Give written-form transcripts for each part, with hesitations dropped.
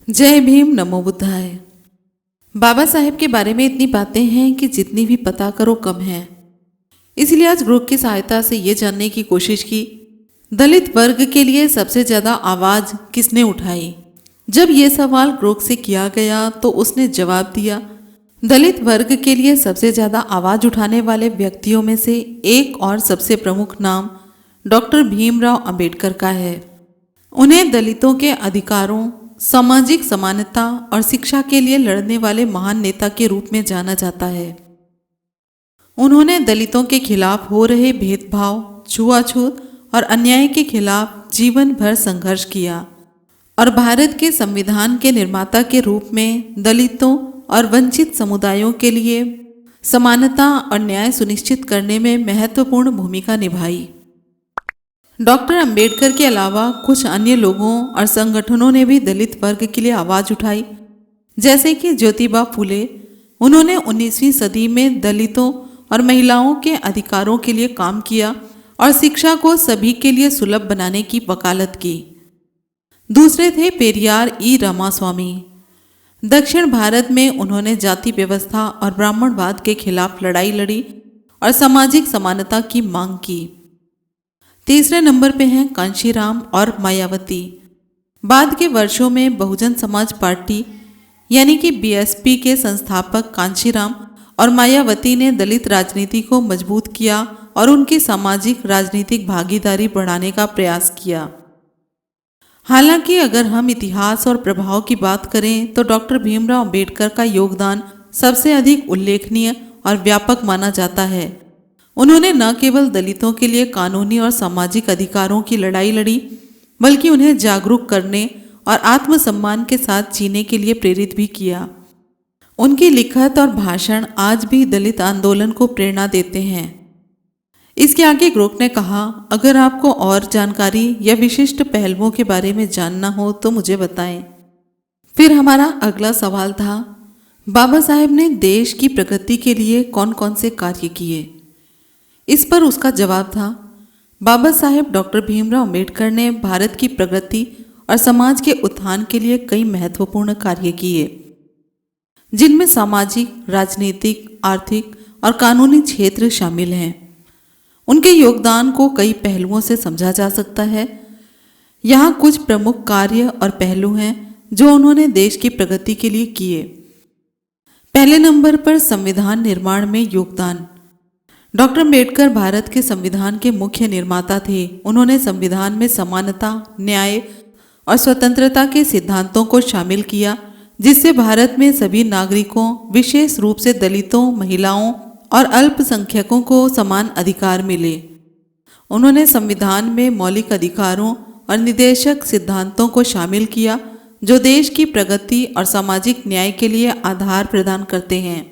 जय भीम, नमो बुद्धाय। बाबा साहेब के बारे में इतनी बातें हैं कि जितनी भी पता करो कम है। इसलिए आज ग्रुप की सहायता से ये जानने की कोशिश की, दलित वर्ग के लिए सबसे ज्यादा आवाज किसने उठाई। जब ये सवाल ग्रुप से किया गया तो उसने जवाब दिया, दलित वर्ग के लिए सबसे ज्यादा आवाज उठाने वाले व्यक्तियों में से एक और सबसे प्रमुख नाम डॉक्टर भीमराव अंबेडकर का है। उन्हें दलितों के अधिकारों, सामाजिक समानता और शिक्षा के लिए लड़ने वाले महान नेता के रूप में जाना जाता है। उन्होंने दलितों के खिलाफ हो रहे भेदभाव, छुआछूत और अन्याय के खिलाफ जीवन भर संघर्ष किया और भारत के संविधान के निर्माता के रूप में दलितों और वंचित समुदायों के लिए समानता और न्याय सुनिश्चित करने में महत्वपूर्ण भूमिका निभाई। डॉक्टर अंबेडकर के अलावा कुछ अन्य लोगों और संगठनों ने भी दलित वर्ग के लिए आवाज उठाई, जैसे कि ज्योतिबा फुले। उन्होंने 19वीं सदी में दलितों और महिलाओं के अधिकारों के लिए काम किया और शिक्षा को सभी के लिए सुलभ बनाने की वकालत की। दूसरे थे पेरियार ई रामास्वामी। दक्षिण भारत में उन्होंने जाति व्यवस्था और ब्राह्मणवाद के खिलाफ लड़ाई लड़ी और सामाजिक समानता की मांग की। तीसरे नंबर पे हैं कांशीराम और मायावती। बाद के वर्षों में बहुजन समाज पार्टी यानी कि बीएसपी के संस्थापक कांशीराम और मायावती ने दलित राजनीति को मजबूत किया और उनकी सामाजिक राजनीतिक भागीदारी बढ़ाने का प्रयास किया। हालांकि अगर हम इतिहास और प्रभाव की बात करें तो डॉक्टर भीमराव अंबेडकर का योगदान सबसे अधिक उल्लेखनीय और व्यापक माना जाता है। उन्होंने न केवल दलितों के लिए कानूनी और सामाजिक अधिकारों की लड़ाई लड़ी, बल्कि उन्हें जागरूक करने और आत्मसम्मान के साथ जीने के लिए प्रेरित भी किया। उनकी लिखत और भाषण आज भी दलित आंदोलन को प्रेरणा देते हैं। इसके आगे ग्रोक ने कहा, अगर आपको और जानकारी या विशिष्ट पहलुओं के बारे में जानना हो तो मुझे बताएं। फिर हमारा अगला सवाल था, बाबा साहेब ने देश की प्रगति के लिए कौन कौन से कार्य किए। इस पर उसका जवाब था, बाबा साहेब डॉक्टर भीमराव अंबेडकर ने भारत की प्रगति और समाज के उत्थान के लिए कई महत्वपूर्ण कार्य किए, जिनमें सामाजिक, राजनीतिक, आर्थिक और कानूनी क्षेत्र शामिल हैं। उनके योगदान को कई पहलुओं से समझा जा सकता है। यहाँ कुछ प्रमुख कार्य और पहलू हैं जो उन्होंने देश की प्रगति के लिए किए। पहले नंबर पर संविधान निर्माण में योगदान। डॉक्टर अंबेडकर भारत के संविधान के मुख्य निर्माता थे। उन्होंने संविधान में समानता, न्याय और स्वतंत्रता के सिद्धांतों को शामिल किया, जिससे भारत में सभी नागरिकों, विशेष रूप से दलितों, महिलाओं और अल्पसंख्यकों को समान अधिकार मिले। उन्होंने संविधान में मौलिक अधिकारों और निर्देशक सिद्धांतों को शामिल किया, जो देश की प्रगति और सामाजिक न्याय के लिए आधार प्रदान करते हैं।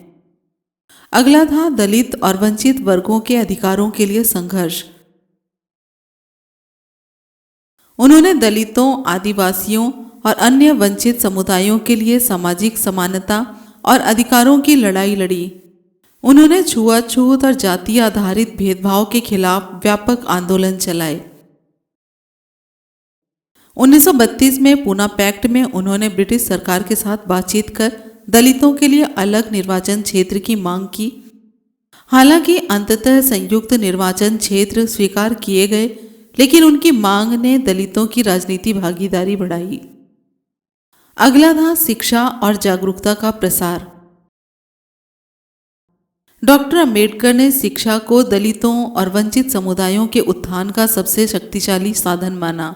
अगला था दलित और वंचित वर्गों के अधिकारों के लिए संघर्ष। उन्होंने दलितों, आदिवासियों और अन्य वंचित समुदायों के लिए सामाजिक समानता और अधिकारों की लड़ाई लड़ी। उन्होंने छुआछूत और जाति आधारित भेदभाव के खिलाफ व्यापक आंदोलन चलाए। 1932 में पूना पैक्ट में उन्होंने ब्रिटिश सरकार के साथ बातचीत कर दलितों के लिए अलग निर्वाचन क्षेत्र की मांग की। हालांकि अंततः संयुक्त निर्वाचन क्षेत्र स्वीकार किए गए, लेकिन उनकी मांग ने दलितों की राजनीति भागीदारी बढ़ाई। अगला था शिक्षा और जागरूकता का प्रसार। डॉक्टर अंबेडकर ने शिक्षा को दलितों और वंचित समुदायों के उत्थान का सबसे शक्तिशाली साधन माना।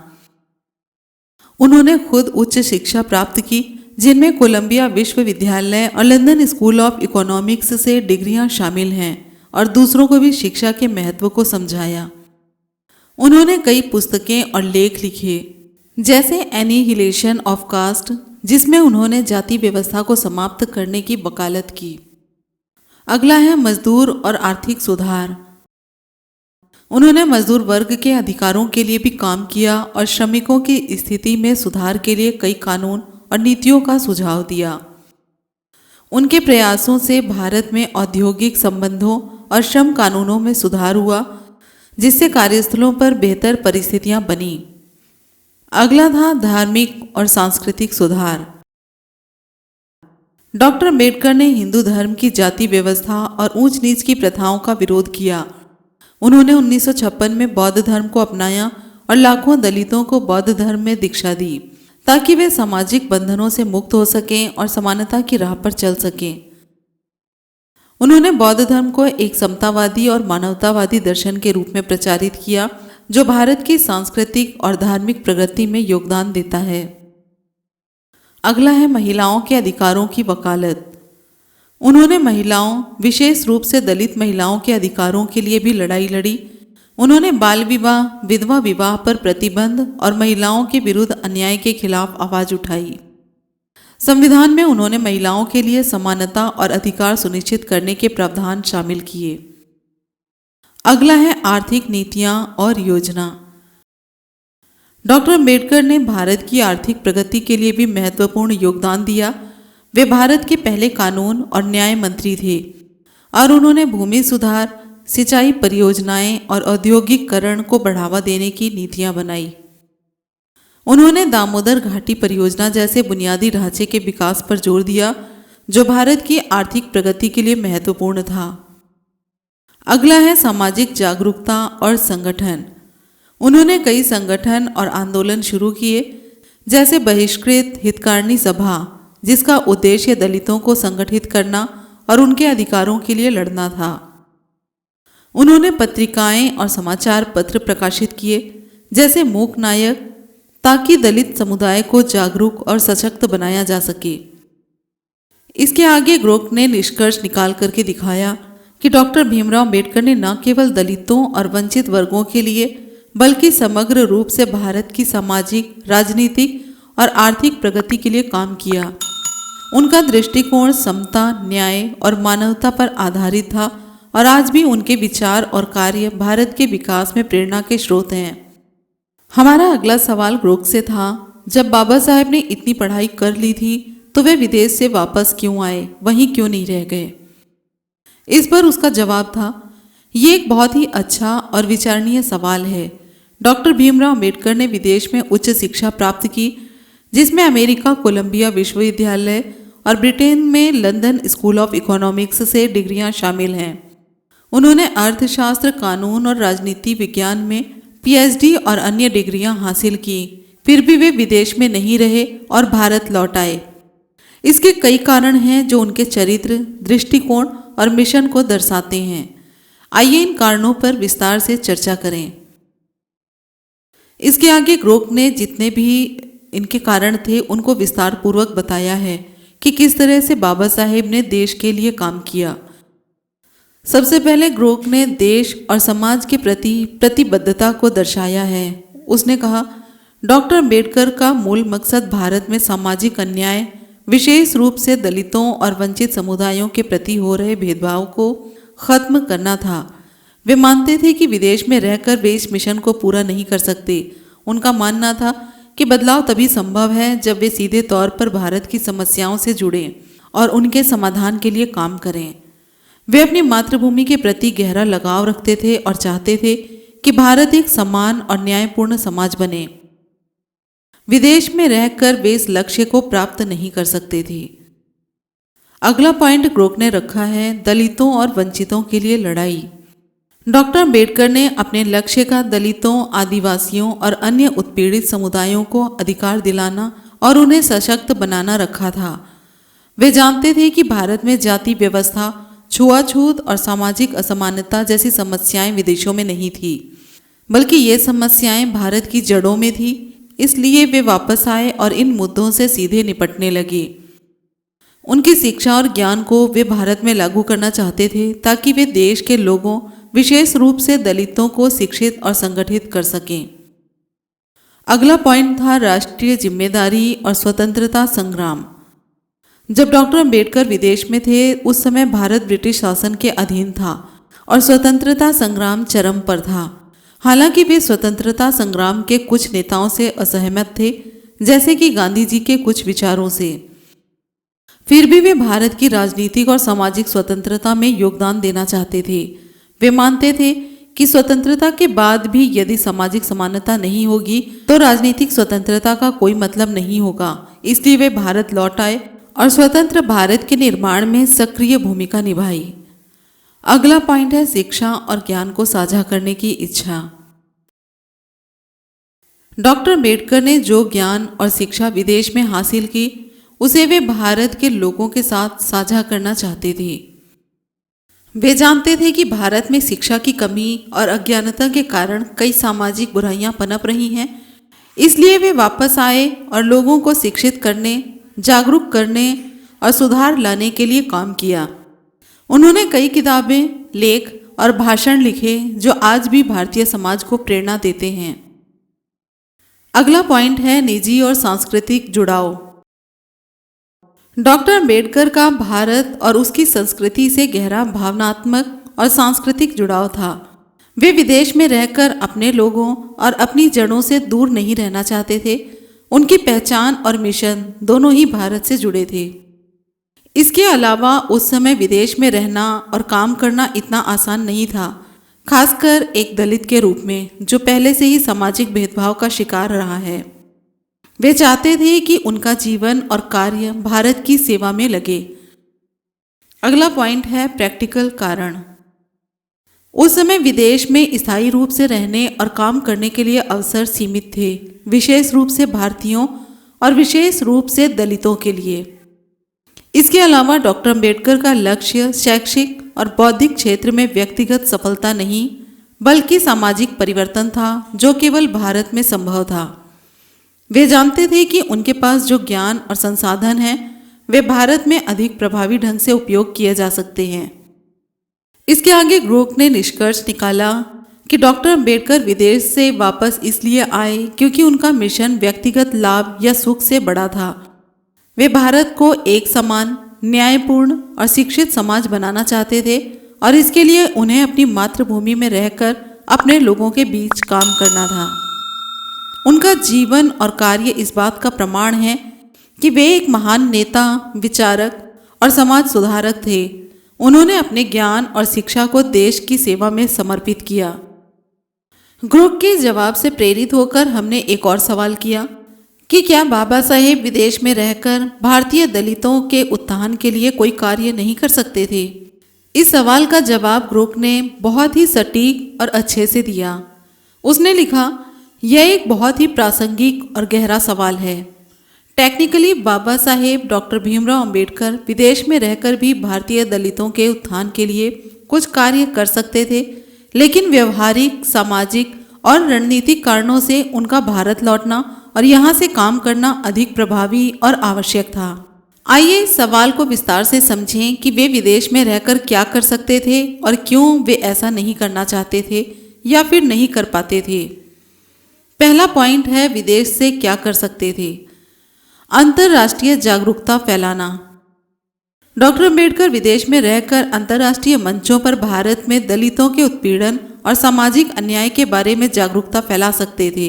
उन्होंने खुद उच्च शिक्षा प्राप्त की, जिनमें कोलंबिया विश्वविद्यालय और लंदन स्कूल ऑफ इकोनॉमिक्स से डिग्रियां शामिल हैं, और दूसरों को भी शिक्षा के महत्व को समझाया। उन्होंने कई पुस्तकें और लेख लिखे, जैसे एनिहिलेशन ऑफ कास्ट, जिसमें उन्होंने जाति व्यवस्था को समाप्त करने की वकालत की। अगला है मजदूर और आर्थिक सुधार। उन्होंने मजदूर वर्ग के अधिकारों के लिए भी काम किया और श्रमिकों की स्थिति में सुधार के लिए कई कानून और नीतियों का सुझाव दिया। उनके प्रयासों से भारत में औद्योगिक संबंधों और श्रम कानूनों में सुधार हुआ, जिससे कार्यस्थलों पर बेहतर परिस्थितियां बनी। अगला था धार्मिक और सांस्कृतिक सुधार। डॉक्टर अम्बेडकर ने हिंदू धर्म की जाति व्यवस्था और ऊंच नीच की प्रथाओं का विरोध किया। उन्होंने 1956 में बौद्ध धर्म को अपनाया और लाखों दलितों को बौद्ध धर्म में दीक्षा दी ताकि वे सामाजिक बंधनों से मुक्त हो सकें और समानता की राह पर चल सकें। उन्होंने बौद्ध धर्म को एक समतावादी और मानवतावादी दर्शन के रूप में प्रचारित किया जो भारत की सांस्कृतिक और धार्मिक प्रगति में योगदान देता है। अगला है महिलाओं के अधिकारों की वकालत। उन्होंने महिलाओं, विशेष रूप से दलित महिलाओं के अधिकारों के लिए भी लड़ाई लड़ी। उन्होंने बाल विवाह, विधवा विवाह पर प्रतिबंध और महिलाओं के विरुद्ध अन्याय के खिलाफ आवाज उठाई। संविधान में उन्होंने महिलाओं के लिए समानता और अधिकार सुनिश्चित करने के प्रावधान शामिल किए। अगला है आर्थिक नीतियां और योजना। डॉक्टर अम्बेडकर ने भारत की आर्थिक प्रगति के लिए भी महत्वपूर्ण योगदान दिया। वे भारत के पहले कानून और न्याय मंत्री थे और उन्होंने भूमि सुधार, सिंचाई परियोजनाएं और औद्योगिकरण को बढ़ावा देने की नीतियां बनाई। उन्होंने दामोदर घाटी परियोजना जैसे बुनियादी ढांचे के विकास पर जोर दिया जो भारत की आर्थिक प्रगति के लिए महत्वपूर्ण था। अगला है सामाजिक जागरूकता और संगठन। उन्होंने कई संगठन और आंदोलन शुरू किए जैसे बहिष्कृत हितकारिणी सभा जिसका उद्देश्य दलितों को संगठित करना और उनके अधिकारों के लिए लड़ना था। उन्होंने पत्रिकाएं और समाचार पत्र प्रकाशित किए जैसे मूक नायक ताकि दलित समुदाय को जागरूक और सशक्त बनाया जा सके। इसके आगे ग्रोक ने निष्कर्ष निकाल करके दिखाया कि डॉक्टर भीमराव अम्बेडकर ने न केवल दलितों और वंचित वर्गों के लिए बल्कि समग्र रूप से भारत की सामाजिक, राजनीतिक और आर्थिक प्रगति के लिए काम किया। उनका दृष्टिकोण समता, न्याय और मानवता पर आधारित था और आज भी उनके विचार और कार्य भारत के विकास में प्रेरणा के स्रोत हैं। हमारा अगला सवाल ग्रोक से था, जब बाबा साहेब ने इतनी पढ़ाई कर ली थी तो वे विदेश से वापस क्यों आए, वहीं क्यों नहीं रह गए? इस पर उसका जवाब था, ये एक बहुत ही अच्छा और विचारणीय सवाल है। डॉक्टर भीमराव अम्बेडकर ने विदेश में उच्च शिक्षा प्राप्त की जिसमें अमेरिका कोलंबिया विश्वविद्यालय और ब्रिटेन में लंदन स्कूल ऑफ इकोनॉमिक्स से डिग्रियां शामिल हैं। उन्होंने अर्थशास्त्र, कानून और राजनीति विज्ञान में पीएचडी और अन्य डिग्रियां हासिल की। फिर भी वे विदेश में नहीं रहे और भारत लौट आए। इसके कई कारण हैं जो उनके चरित्र, दृष्टिकोण और मिशन को दर्शाते हैं। आइए इन कारणों पर विस्तार से चर्चा करें। इसके आगे ग्रोक ने जितने भी इनके कारण थे उनको विस्तार पूर्वक बताया है कि किस तरह से बाबा साहेब ने देश के लिए काम किया। सबसे पहले ग्रोक ने देश और समाज के प्रति प्रतिबद्धता को दर्शाया है। उसने कहा, डॉक्टर अम्बेडकर का मूल मकसद भारत में सामाजिक अन्याय, विशेष रूप से दलितों और वंचित समुदायों के प्रति हो रहे भेदभाव को खत्म करना था। वे मानते थे कि विदेश में रहकर वे इस मिशन को पूरा नहीं कर सकते। उनका मानना था कि बदलाव तभी संभव है जब वे सीधे तौर पर भारत की समस्याओं से जुड़ें और उनके समाधान के लिए काम करें। वे अपनी मातृभूमि के प्रति गहरा लगाव रखते थे और चाहते थे कि भारत एक समान और न्यायपूर्ण समाज बने। विदेश में रहकर वे इस लक्ष्य को प्राप्त नहीं कर सकते थे। अगला पॉइंट ग्रोक ने रखा है, दलितों और वंचितों के लिए लड़ाई। डॉक्टर अम्बेडकर ने अपने लक्ष्य का दलितों, आदिवासियों और अन्य उत्पीड़ित समुदायों को अधिकार दिलाना और उन्हें सशक्त बनाना रखा था। वे जानते थे कि भारत में जाति व्यवस्था, छुआछूत और सामाजिक असमानता जैसी समस्याएं विदेशों में नहीं थी, बल्कि ये समस्याएं भारत की जड़ों में थी। इसलिए वे वापस आए और इन मुद्दों से सीधे निपटने लगे। उनकी शिक्षा और ज्ञान को वे भारत में लागू करना चाहते थे ताकि वे देश के लोगों, विशेष रूप से दलितों को शिक्षित और संगठित कर सकें। अगला पॉइंट था राष्ट्रीय जिम्मेदारी और स्वतंत्रता संग्राम। जब डॉक्टर अम्बेडकर विदेश में थे उस समय भारत ब्रिटिश शासन के अधीन था और स्वतंत्रता संग्राम चरम पर था। हालांकि वे स्वतंत्रता संग्राम के कुछ नेताओं से असहमत थे, जैसे कि गांधी जी के कुछ विचारों से। फिर भी वे भारत की राजनीतिक और सामाजिक स्वतंत्रता में योगदान देना चाहते थे। वे मानते थे कि स्वतंत्रता के बाद भी यदि सामाजिक समानता नहीं होगी तो राजनीतिक स्वतंत्रता का कोई मतलब नहीं होगा। इसलिए वे भारत लौट आए और स्वतंत्र भारत के निर्माण में सक्रिय भूमिका निभाई। अगला पॉइंट है शिक्षा और ज्ञान को साझा करने की इच्छा। डॉक्टर अम्बेडकर ने जो ज्ञान और शिक्षा विदेश में हासिल की उसे वे भारत के लोगों के साथ साझा करना चाहते थे। वे जानते थे कि भारत में शिक्षा की कमी और अज्ञानता के कारण कई सामाजिक बुराइयां पनप रही हैं। इसलिए वे वापस आए और लोगों को शिक्षित करने, जागरूक करने और सुधार लाने के लिए काम किया। उन्होंने कई किताबें, लेख और भाषण लिखे जो आज भी भारतीय समाज को प्रेरणा देते हैं। अगला पॉइंट है निजी और सांस्कृतिक जुड़ाव। डॉक्टर अम्बेडकर का भारत और उसकी संस्कृति से गहरा भावनात्मक और सांस्कृतिक जुड़ाव था। वे विदेश में रहकर अपने लोगों और अपनी जड़ों से दूर नहीं रहना चाहते थे। उनकी पहचान और मिशन दोनों ही भारत से जुड़े थे। इसके अलावा उस समय विदेश में रहना और काम करना इतना आसान नहीं था, खासकर एक दलित के रूप में जो पहले से ही सामाजिक भेदभाव का शिकार रहा है। वे चाहते थे कि उनका जीवन और कार्य भारत की सेवा में लगे। अगला पॉइंट है प्रैक्टिकल कारण। उस समय विदेश में स्थायी रूप से रहने और काम करने के लिए अवसर सीमित थे, विशेष रूप से भारतीयों और विशेष रूप से दलितों के लिए। इसके अलावा डॉक्टर अम्बेडकर का लक्ष्य शैक्षिक और बौद्धिक क्षेत्र में व्यक्तिगत सफलता नहीं बल्कि सामाजिक परिवर्तन था जो केवल भारत में संभव था। वे जानते थे कि उनके पास जो ज्ञान और संसाधन हैं वे भारत में अधिक प्रभावी ढंग से उपयोग किए जा सकते हैं। इसके आगे ग्रुप ने निष्कर्ष निकाला कि डॉक्टर अम्बेडकर विदेश से वापस इसलिए आए क्योंकि उनका मिशन व्यक्तिगत लाभ या सुख से बड़ा था। वे भारत को एक समान, न्यायपूर्ण और शिक्षित समाज बनाना चाहते थे और इसके लिए उन्हें अपनी मातृभूमि में रहकर अपने लोगों के बीच काम करना था। उनका जीवन और कार्य इस बात का प्रमाण है कि वे एक महान नेता, विचारक और समाज सुधारक थे। उन्होंने अपने ज्ञान और शिक्षा को देश की सेवा में समर्पित किया। ग्रुप के जवाब से प्रेरित होकर हमने एक और सवाल किया कि क्या बाबा साहेब विदेश में रहकर भारतीय दलितों के उत्थान के लिए कोई कार्य नहीं कर सकते थे? इस सवाल का जवाब ग्रुप ने बहुत ही सटीक और अच्छे से दिया। उसने लिखा, यह एक बहुत ही प्रासंगिक और गहरा सवाल है। टेक्निकली बाबा साहेब डॉक्टर भीमराव अंबेडकर विदेश में रहकर भी भारतीय दलितों के उत्थान के लिए कुछ कार्य कर सकते थे, लेकिन व्यवहारिक, सामाजिक और रणनीतिक कारणों से उनका भारत लौटना और यहाँ से काम करना अधिक प्रभावी और आवश्यक था। आइए इस सवाल को विस्तार से समझें कि वे विदेश में रहकर क्या कर सकते थे और क्यों वे ऐसा नहीं करना चाहते थे या फिर नहीं कर पाते थे। पहला पॉइंट है विदेश से क्या कर सकते थे। अंतर्राष्ट्रीय जागरूकता फैलाना। डॉक्टर अम्बेडकर विदेश में रहकर अंतर्राष्ट्रीय मंचों पर भारत में दलितों के उत्पीड़न और सामाजिक अन्याय के बारे में जागरूकता फैला सकते थे।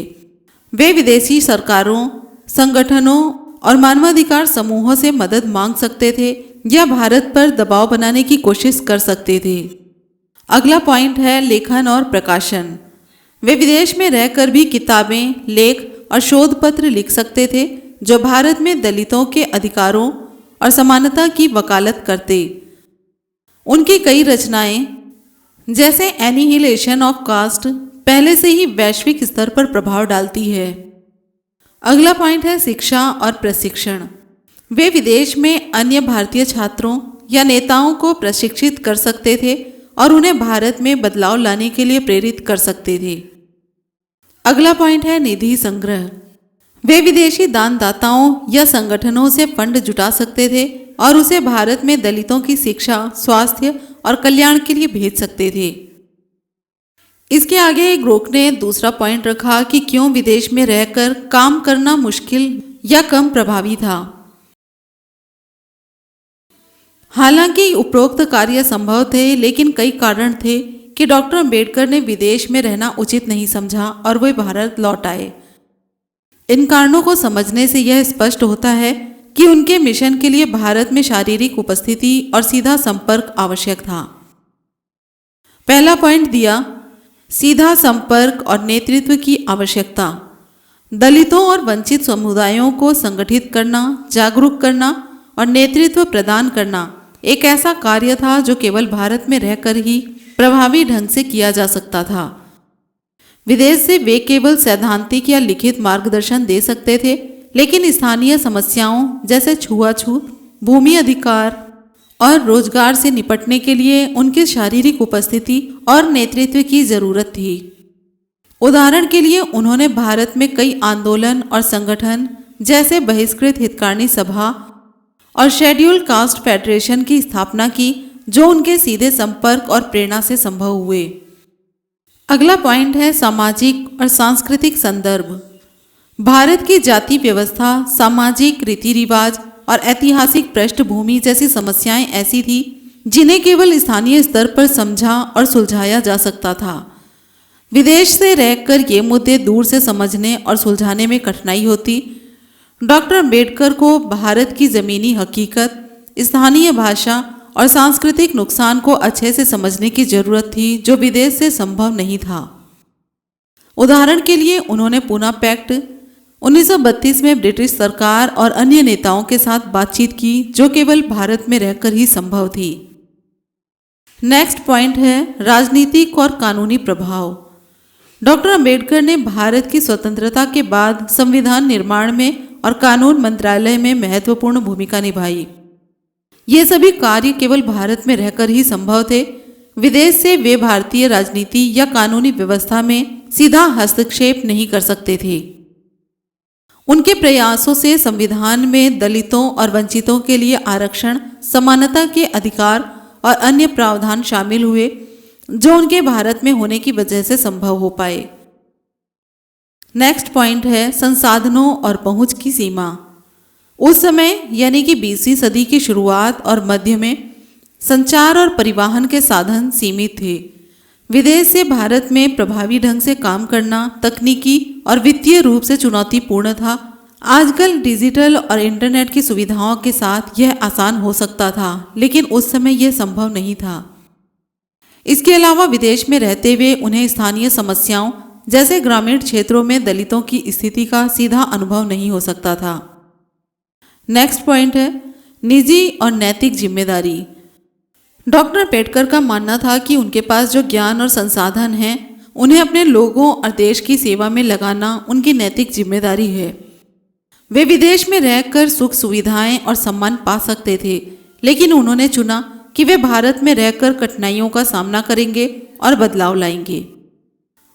वे विदेशी सरकारों, संगठनों और मानवाधिकार समूहों से मदद मांग सकते थे या भारत पर दबाव बनाने की कोशिश कर सकते थे। अगला पॉइंट है लेखन और प्रकाशन। वे विदेश में रहकर भी किताबें, लेख और शोध पत्र लिख सकते थे जो भारत में दलितों के अधिकारों और समानता की वकालत करते। उनकी कई रचनाएं जैसे एनिहिलेशन ऑफ कास्ट पहले से ही वैश्विक स्तर पर प्रभाव डालती है। अगला पॉइंट है शिक्षा और प्रशिक्षण। वे विदेश में अन्य भारतीय छात्रों या नेताओं को प्रशिक्षित कर सकते थे और उन्हें भारत में बदलाव लाने के लिए प्रेरित कर सकते थे। अगला पॉइंट है निधि संग्रह। वे विदेशी दानदाताओं या संगठनों से फंड जुटा सकते थे और उसे भारत में दलितों की शिक्षा, स्वास्थ्य और कल्याण के लिए भेज सकते थे। इसके आगे ग्रोक ने दूसरा पॉइंट रखा कि क्यों विदेश में रहकर काम करना मुश्किल या कम प्रभावी था। हालांकि उपरोक्त कार्य संभव थे, लेकिन कई कारण थे कि डॉक्टर अम्बेडकर ने विदेश में रहना उचित नहीं समझा और वे भारत लौट आए। इन कारणों को समझने से यह स्पष्ट होता है कि उनके मिशन के लिए भारत में शारीरिक उपस्थिति और सीधा संपर्क आवश्यक था। पहला पॉइंट दिया, सीधा संपर्क और नेतृत्व की आवश्यकता। दलितों और वंचित समुदायों को संगठित करना, जागरूक करना और नेतृत्व प्रदान करना एक ऐसा कार्य था जो केवल भारत में रहकर ही प्रभावी ढंग से किया जा सकता था। विदेश से वे केवल सैद्धांतिक या लिखित मार्गदर्शन दे सकते थे, लेकिन स्थानीय समस्याओं जैसे छुआछूत, भूमि अधिकार और रोजगार से निपटने के लिए उनकी शारीरिक उपस्थिति और नेतृत्व की जरूरत थी। उदाहरण के लिए उन्होंने भारत में कई आंदोलन और संगठन जैसे बहिष्कृत हितकारिणी सभा और शेड्यूल कास्ट फेडरेशन की स्थापना की, जो उनके सीधे संपर्क और प्रेरणा से संभव हुए। अगला पॉइंट है सामाजिक और सांस्कृतिक संदर्भ। भारत की जाति व्यवस्था, सामाजिक रीति रिवाज और ऐतिहासिक पृष्ठभूमि जैसी समस्याएं ऐसी थी जिन्हें केवल स्थानीय स्तर पर समझा और सुलझाया जा सकता था। विदेश से रहकर ये मुद्दे दूर से समझने और सुलझाने में कठिनाई होती। डॉक्टर अम्बेडकर को भारत की ज़मीनी हकीकत, स्थानीय भाषा और सांस्कृतिक नुकसान को अच्छे से समझने की जरूरत थी, जो विदेश से संभव नहीं था। उदाहरण के लिए उन्होंने पूना पैक्ट 1932 में ब्रिटिश सरकार और अन्य नेताओं के साथ बातचीत की, जो केवल भारत में रहकर ही संभव थी। नेक्स्ट पॉइंट है राजनीतिक और कानूनी प्रभाव। डॉक्टर अम्बेडकर ने भारत की स्वतंत्रता के बाद संविधान निर्माण में और कानून मंत्रालय में महत्वपूर्ण भूमिका निभाई। ये सभी कार्य केवल भारत में रहकर ही संभव थे। विदेश से वे भारतीय राजनीति या कानूनी व्यवस्था में सीधा हस्तक्षेप नहीं कर सकते थे। उनके प्रयासों से संविधान में दलितों और वंचितों के लिए आरक्षण, समानता के अधिकार और अन्य प्रावधान शामिल हुए, जो उनके भारत में होने की वजह से संभव हो पाए। नेक्स्ट पॉइंट है संसाधनों और पहुंच की सीमा। उस समय यानी कि 20वीं सदी की शुरुआत और मध्य में संचार और परिवहन के साधन सीमित थे। विदेश से भारत में प्रभावी ढंग से काम करना तकनीकी और वित्तीय रूप से चुनौतीपूर्ण था। आजकल डिजिटल और इंटरनेट की सुविधाओं के साथ यह आसान हो सकता था, लेकिन उस समय यह संभव नहीं था। इसके अलावा विदेश में रहते हुए उन्हें स्थानीय समस्याओं जैसे ग्रामीण क्षेत्रों में दलितों की स्थिति का सीधा अनुभव नहीं हो सकता था। नेक्स्ट पॉइंट है निजी और नैतिक जिम्मेदारी। डॉक्टर अम्बेडकर का मानना था कि उनके पास जो ज्ञान और संसाधन हैं, उन्हें अपने लोगों और देश की सेवा में लगाना उनकी नैतिक जिम्मेदारी है। वे विदेश में रहकर सुख सुविधाएं और सम्मान पा सकते थे, लेकिन उन्होंने चुना कि वे भारत में रहकर कठिनाइयों का सामना करेंगे और बदलाव लाएंगे।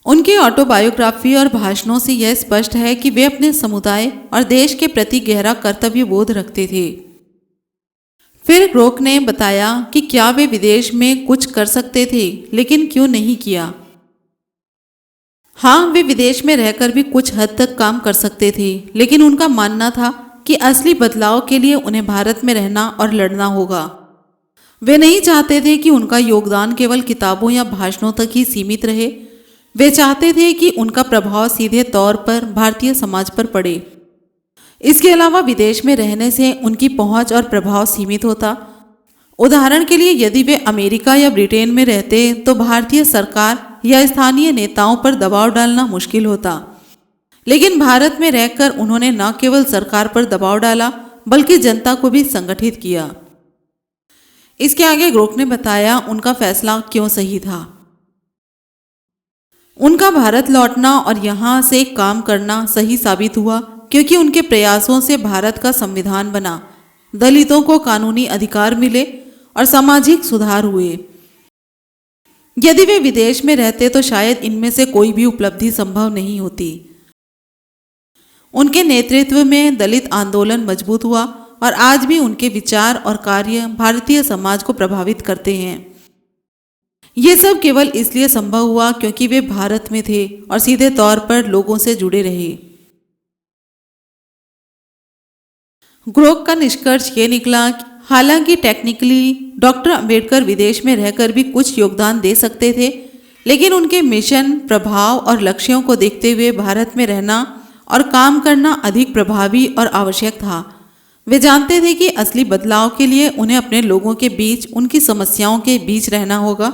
उनकी ऑटोबायोग्राफी और भाषणों से यह स्पष्ट है कि वे अपने समुदाय और देश के प्रति गहरा कर्तव्य बोध रखते थे। फिर ग्रोक ने बताया कि क्या वे विदेश में कुछ कर सकते थे, लेकिन क्यों नहीं किया। हाँ, वे विदेश में रहकर भी कुछ हद तक काम कर सकते थे, लेकिन उनका मानना था कि असली बदलाव के लिए उन्हें भारत में रहना और लड़ना होगा। वे नहीं चाहते थे कि उनका योगदान केवल किताबों या भाषणों तक ही सीमित रहे। वे चाहते थे कि उनका प्रभाव सीधे तौर पर भारतीय समाज पर पड़े। इसके अलावा विदेश में रहने से उनकी पहुंच और प्रभाव सीमित होता। उदाहरण के लिए यदि वे अमेरिका या ब्रिटेन में रहते तो भारतीय सरकार या स्थानीय नेताओं पर दबाव डालना मुश्किल होता, लेकिन भारत में रहकर उन्होंने न केवल सरकार पर दबाव डाला बल्कि जनता को भी संगठित किया। इसके आगे ग्रोक ने बताया उनका फैसला क्यों सही था। उनका भारत लौटना और यहाँ से काम करना सही साबित हुआ क्योंकि उनके प्रयासों से भारत का संविधान बना, दलितों को कानूनी अधिकार मिले और सामाजिक सुधार हुए। यदि वे विदेश में रहते तो शायद इनमें से कोई भी उपलब्धि संभव नहीं होती। उनके नेतृत्व में दलित आंदोलन मजबूत हुआ और आज भी उनके विचार और कार्य भारतीय समाज को प्रभावित करते हैं। ये सब केवल इसलिए संभव हुआ क्योंकि वे भारत में थे और सीधे तौर पर लोगों से जुड़े रहे। ग्रोक का निष्कर्ष ये निकला कि हालांकि टेक्निकली डॉक्टर अम्बेडकर विदेश में रहकर भी कुछ योगदान दे सकते थे, लेकिन उनके मिशन, प्रभाव और लक्ष्यों को देखते हुए भारत में रहना और काम करना अधिक प्रभावी और आवश्यक था। वे जानते थे कि असली बदलाव के लिए उन्हें अपने लोगों के बीच, उनकी समस्याओं के बीच रहना होगा।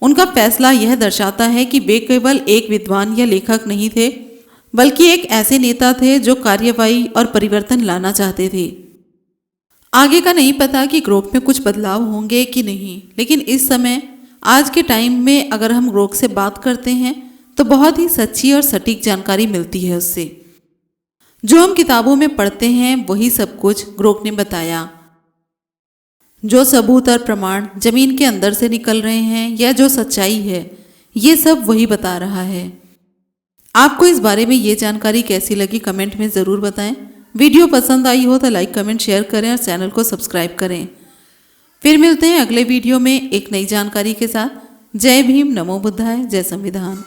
उनका फैसला यह दर्शाता है कि वे केवल एक विद्वान या लेखक नहीं थे, बल्कि एक ऐसे नेता थे जो कार्रवाई और परिवर्तन लाना चाहते थे। आगे का नहीं पता कि ग्रोक में कुछ बदलाव होंगे कि नहीं, लेकिन इस समय आज के टाइम में अगर हम ग्रोक से बात करते हैं तो बहुत ही सच्ची और सटीक जानकारी मिलती है उससे। जो हम किताबों में पढ़ते हैं वही सब कुछ ग्रोक ने बताया। जो सबूत और प्रमाण जमीन के अंदर से निकल रहे हैं या जो सच्चाई है, ये सब वही बता रहा है। आपको इस बारे में ये जानकारी कैसी लगी कमेंट में ज़रूर बताएं। वीडियो पसंद आई हो तो लाइक कमेंट शेयर करें और चैनल को सब्सक्राइब करें। फिर मिलते हैं अगले वीडियो में एक नई जानकारी के साथ। जय भीम, नमो बुद्धाय, जय संविधान।